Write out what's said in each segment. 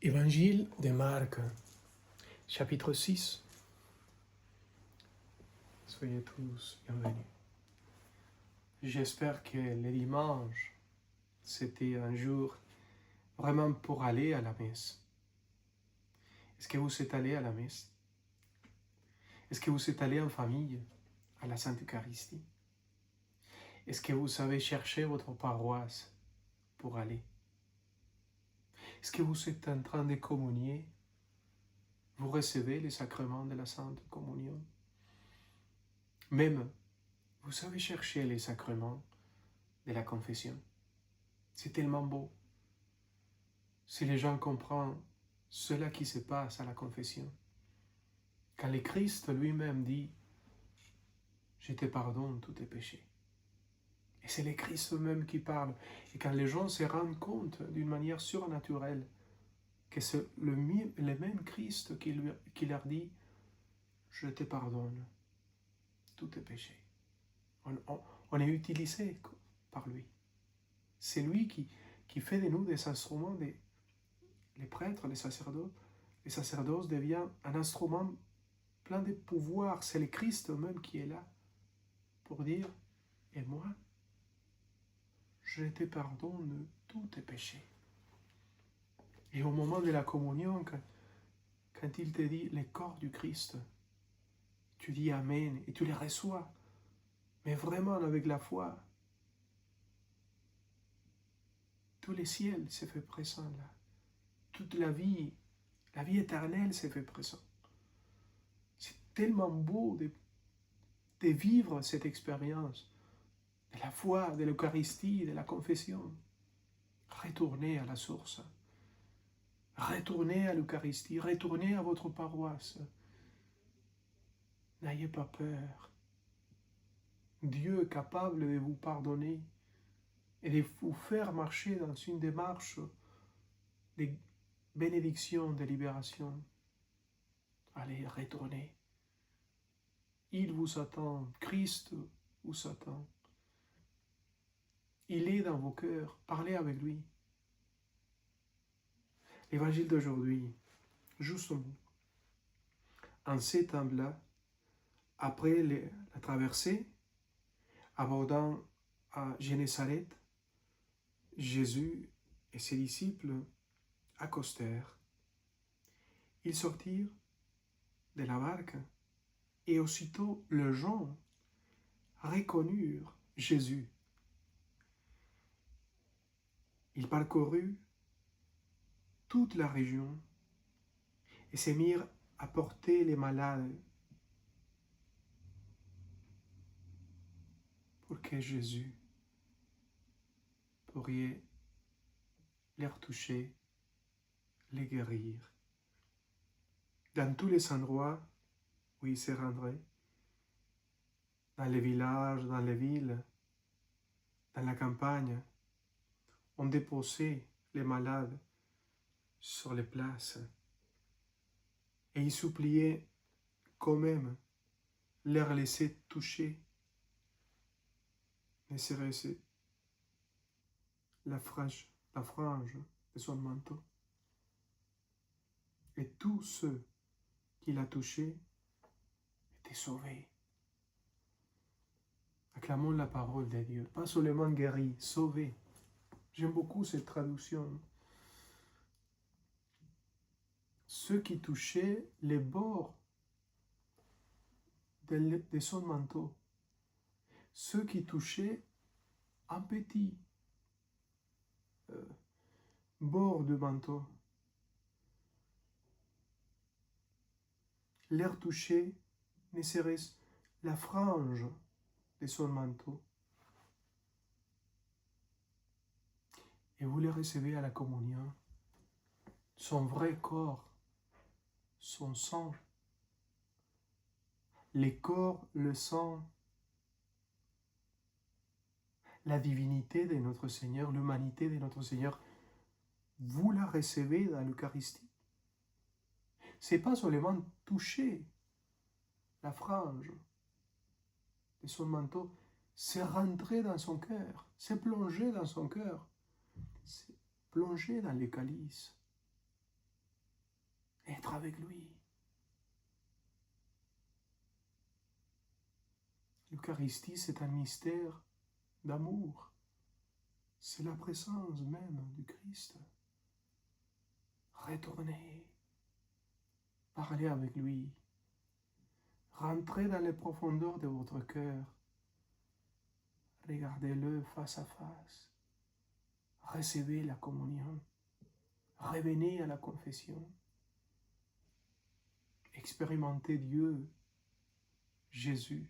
Évangile de Marc, chapitre 6. Soyez tous bienvenus. J'espère que le dimanche, c'était un jour vraiment pour aller à la messe. Est-ce que vous êtes allé à la messe? Est-ce que vous êtes allé en famille à la Sainte Eucharistie? Est-ce que vous avez cherché votre paroisse pour aller? Est-ce que vous êtes en train de communier? Vous recevez les sacrements de la Sainte Communion? Même, vous avez cherché les sacrements de la confession. C'est tellement beau. Si les gens comprennent cela qui se passe à la confession, quand le Christ lui-même dit « Je te pardonne tous tes péchés ». Et c'est le Christ même qui parle. Et quand les gens se rendent compte d'une manière surnaturelle que c'est le même Christ qui leur dit « Je te pardonne tous tes péchés ». On est utilisé par lui. C'est lui qui fait de nous des instruments, les prêtres, les sacerdoces deviennent un instrument plein de pouvoir. C'est le Christ même qui est là pour dire « Et moi, je te pardonne tous tes péchés ». Et au moment de la communion, quand il te dit le corps du Christ, tu dis Amen et tu les reçois, mais vraiment avec la foi. Tout le ciel s'est fait présent là. Toute la vie éternelle s'est fait présent. C'est tellement beau de vivre cette expérience de la foi, de l'Eucharistie, de la confession. Retournez à la source. Retournez à l'Eucharistie, retournez à votre paroisse. N'ayez pas peur. Dieu est capable de vous pardonner et de vous faire marcher dans une démarche de bénédiction, de libération. Allez, retournez. Il vous attend, Christ vous attend. Il est dans vos cœurs, parlez avec lui. L'évangile d'aujourd'hui, justement, en ces temps-là, après la traversée, abordant à Génézareth, Jésus et ses disciples accostèrent. Ils sortirent de la barque et aussitôt les gens reconnurent Jésus. Ils parcoururent toute la région et se mirent à porter les malades pour que Jésus pourrait les toucher, les guérir. Dans tous les endroits où ils se rendraient, dans les villages, dans les villes, dans la campagne, on déposait les malades sur les places et ils suppliaient quand même leur laisser toucher, ne serait-ce la frange de son manteau. Et tous ceux qui l'a touché étaient sauvés. Acclamons la parole de Dieu, pas seulement guéris, sauvés. J'aime beaucoup cette traduction. Ceux qui touchaient les bords de son manteau, ceux qui touchaient un petit bord de manteau, leur toucher ne serait-ce la frange de son manteau. Et vous les recevez à la communion, son vrai corps, son sang, les corps, le sang, la divinité de notre Seigneur, l'humanité de notre Seigneur, vous la recevez dans l'Eucharistie. Ce n'est pas seulement toucher la frange de son manteau, c'est rentrer dans son cœur, c'est plonger dans son cœur, c'est plonger dans le calice. être avec lui. L'Eucharistie, c'est un mystère d'amour. C'est la présence même du Christ. Retournez, parlez avec lui, rentrez dans les profondeurs de votre cœur, regardez-le face à face, recevez la communion, revenez à la confession, expérimentez Dieu, Jésus.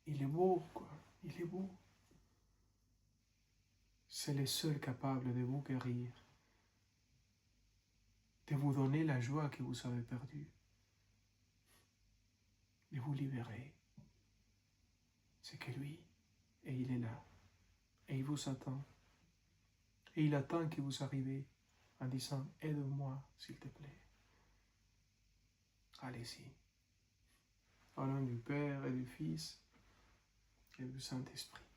Il est beau, quoi, il est beau. C'est le seul capable de vous guérir, de vous donner la joie que vous avez perdue, de vous libérer. C'est que lui, et il est là, et il vous attend. Et il attend que vous arriviez en disant « Aide-moi, s'il te plaît. » Allez-y. Au nom du Père et du Fils et du Saint-Esprit.